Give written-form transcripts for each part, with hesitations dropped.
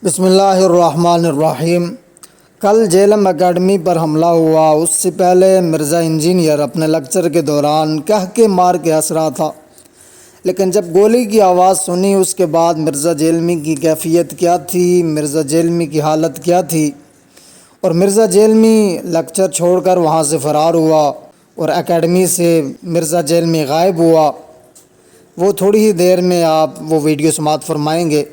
بسم اللہ الرحمن الرحیم۔ کل جیلم اکیڈمی پر حملہ ہوا، اس سے پہلے مرزا انجینئر اپنے لیکچر کے دوران کہہ کے مار کے ہنس رہا تھا، لیکن جب گولی کی آواز سنی اس کے بعد مرزا جیلمی کی کیفیت کیا تھی، مرزا جیلمی کی حالت کیا تھی، اور مرزا جیلمی لیکچر چھوڑ کر وہاں سے فرار ہوا اور اکیڈمی سے مرزا جیلمی غائب ہوا، وہ تھوڑی ہی دیر میں آپ وہ ویڈیو سماعت فرمائیں گے۔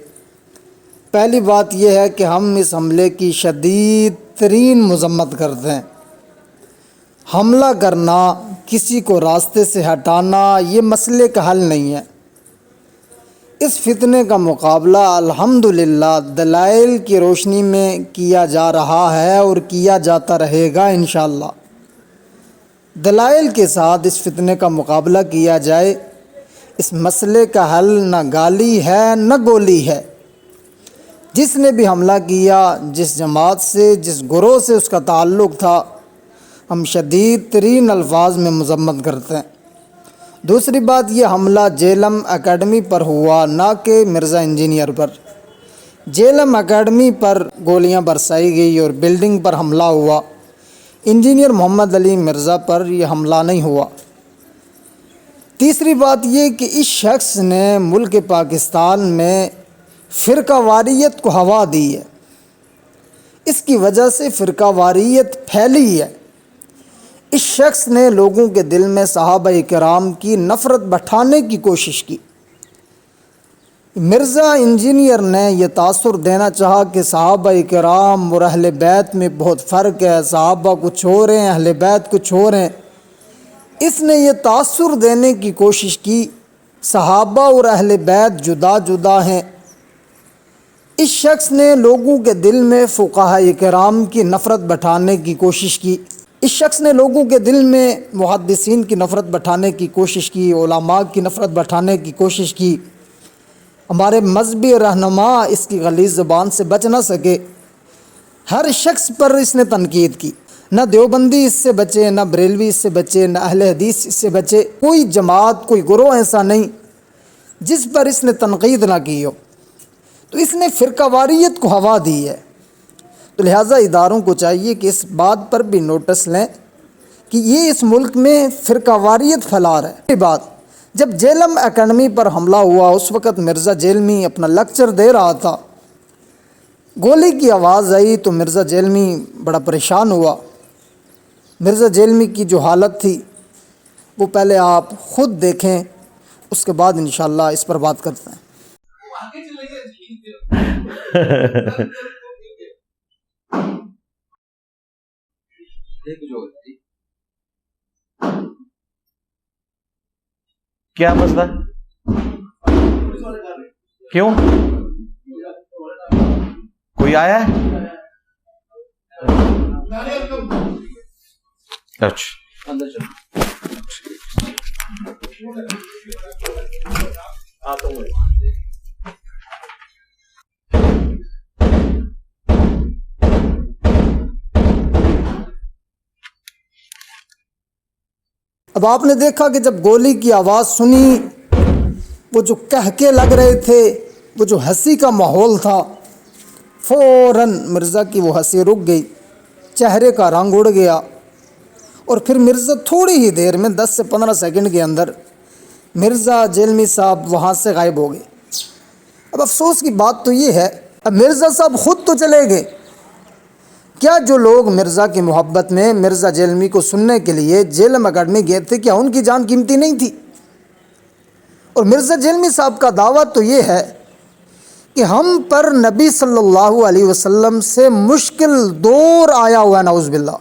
پہلی بات یہ ہے کہ ہم اس حملے کی شدید ترین مذمت کرتے ہیں۔ حملہ کرنا، کسی کو راستے سے ہٹانا، یہ مسئلے کا حل نہیں ہے۔ اس فتنے کا مقابلہ الحمدللہ دلائل کی روشنی میں کیا جا رہا ہے اور کیا جاتا رہے گا انشاءاللہ۔ دلائل کے ساتھ اس فتنے کا مقابلہ کیا جائے۔ اس مسئلے کا حل نہ گالی ہے نہ گولی ہے۔ جس نے بھی حملہ کیا، جس جماعت سے، جس گروہ سے اس کا تعلق تھا، ہم شدید ترین الفاظ میں مذمت کرتے ہیں۔ دوسری بات، یہ حملہ جیلم اکیڈمی پر ہوا، نہ کہ مرزا انجینئر پر۔ جیلم اکیڈمی پر گولیاں برسائی گئی اور بلڈنگ پر حملہ ہوا۔ انجینئر محمد علی مرزا پر یہ حملہ نہیں ہوا۔ تیسری بات یہ کہ اس شخص نے ملک پاکستان میں فرقہ واریت کو ہوا دی ہے، اس کی وجہ سے فرقہ واریت پھیلی ہے۔ اس شخص نے لوگوں کے دل میں صحابہ کرام کی نفرت بٹھانے کی کوشش کی۔ مرزا انجینئر نے یہ تاثر دینا چاہا کہ صحابہ کرام اور اہل بیت میں بہت فرق ہے، صحابہ کچھ اور ہیں، اہل بیت کچھ اور ہیں۔ اس نے یہ تاثر دینے کی کوشش کی صحابہ اور اہل بیت جدا جدا ہیں۔ اس شخص نے لوگوں کے دل میں فقہاء کرام کی نفرت بٹھانے کی کوشش کی۔ اس شخص نے لوگوں کے دل میں محدثین کی نفرت بٹھانے کی کوشش کی، علماء کی نفرت بٹھانے کی کوشش کی۔ ہمارے مذہبی رہنما اس کی غلیظ زبان سے بچ نہ سکے۔ ہر شخص پر اس نے تنقید کی۔ نہ دیوبندی اس سے بچے، نہ بریلوی اس سے بچے، نہ اہل حدیث اس سے بچے۔ کوئی جماعت، کوئی گروہ ایسا نہیں جس پر اس نے تنقید نہ کی ہو۔ تو اس نے فرقہ واریت کو ہوا دی ہے۔ تو لہٰذا اداروں کو چاہیے کہ اس بات پر بھی نوٹس لیں کہ یہ اس ملک میں فرقہ واریت پھیلا رہا ہے۔ بات جب جیلم اکیڈمی پر حملہ ہوا، اس وقت مرزا جیلمی اپنا لیکچر دے رہا تھا، گولی کی آواز آئی تو مرزا جیلمی بڑا پریشان ہوا۔ مرزا جیلمی کی جو حالت تھی وہ پہلے آپ خود دیکھیں، اس کے بعد انشاءاللہ اس پر بات کرتے ہیں۔ کیا مسئلہ؟ کیوں؟ کوئی آیا ہے؟ اچھا اب آپ نے دیکھا کہ جب گولی کی آواز سنی، وہ جو کہکے لگ رہے تھے، وہ جو ہنسی کا ماحول تھا، فوراً مرزا کی وہ ہنسی رک گئی، چہرے کا رنگ اڑ گیا، اور پھر مرزا تھوڑی ہی دیر میں 10 سے 15 سیکنڈ کے اندر مرزا جیلمی صاحب وہاں سے غائب ہو گئے۔ اب افسوس کی بات تو یہ ہے، اب مرزا صاحب خود تو چلے گئے، کیا جو لوگ مرزا کی محبت میں مرزا جیلمی کو سننے کے لیے جیلم اکیڈمی گئے تھے، کیا ان کی جان قیمتی نہیں تھی؟ اور مرزا جیلمی صاحب کا دعویٰ تو یہ ہے کہ ہم پر نبی صلی اللہ علیہ وسلم سے مشکل دور آیا ہوا ہے، نعوذ باللہ۔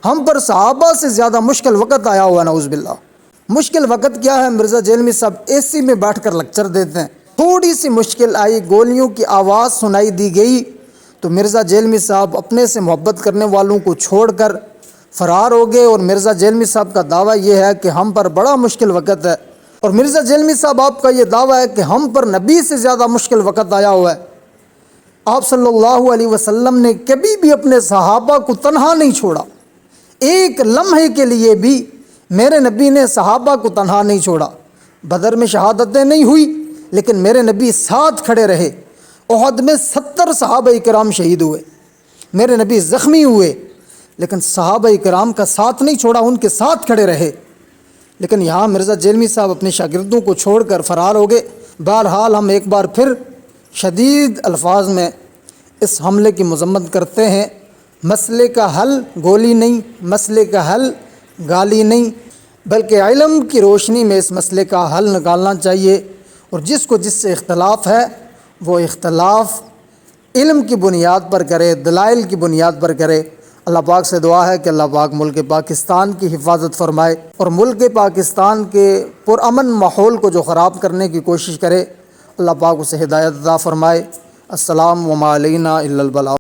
ہم پر صحابہ سے زیادہ مشکل وقت آیا ہوا ہے، نعوذ باللہ۔ مشکل وقت کیا ہے؟ مرزا جیلمی صاحب اے سی میں بیٹھ کر لیکچر دیتے ہیں، تھوڑی سی مشکل آئی، گولیوں کی آواز سنائی دی گئی تو مرزا جیلمی صاحب اپنے سے محبت کرنے والوں کو چھوڑ کر فرار ہو گئے۔ اور مرزا جیلمی صاحب کا دعویٰ یہ ہے کہ ہم پر بڑا مشکل وقت ہے، اور مرزا جیلمی صاحب آپ کا یہ دعویٰ ہے کہ ہم پر نبی سے زیادہ مشکل وقت آیا ہوا ہے۔ آپ صلی اللہ علیہ وسلم نے کبھی بھی اپنے صحابہ کو تنہا نہیں چھوڑا، ایک لمحے کے لیے بھی میرے نبی نے صحابہ کو تنہا نہیں چھوڑا۔ بدر میں شہادتیں نہیں ہوئی، لیکن میرے نبی ساتھ کھڑے رہے، احد میں 70 صحابہ کرام شہید ہوئے، میرے نبی زخمی ہوئے، لیکن صحابہ کرام کا ساتھ نہیں چھوڑا، ان کے ساتھ کھڑے رہے۔ لیکن یہاں مرزا جیلمی صاحب اپنے شاگردوں کو چھوڑ کر فرار ہو گئے۔ بہرحال ہم ایک بار پھر شدید الفاظ میں اس حملے کی مذمت کرتے ہیں۔ مسئلے کا حل گولی نہیں، مسئلے کا حل گالی نہیں، بلکہ علم کی روشنی میں اس مسئلے کا حل نکالنا چاہیے، اور جس کو جس سے اختلاف ہے وہ اختلاف علم کی بنیاد پر کرے، دلائل کی بنیاد پر کرے۔ اللہ پاک سے دعا ہے کہ اللہ پاک ملک پاکستان کی حفاظت فرمائے، اور ملک پاکستان کے پرامن ماحول کو جو خراب کرنے کی کوشش کرے اللہ پاک اسے ہدایت عطا فرمائے۔ السلام علینا الا البلاغ۔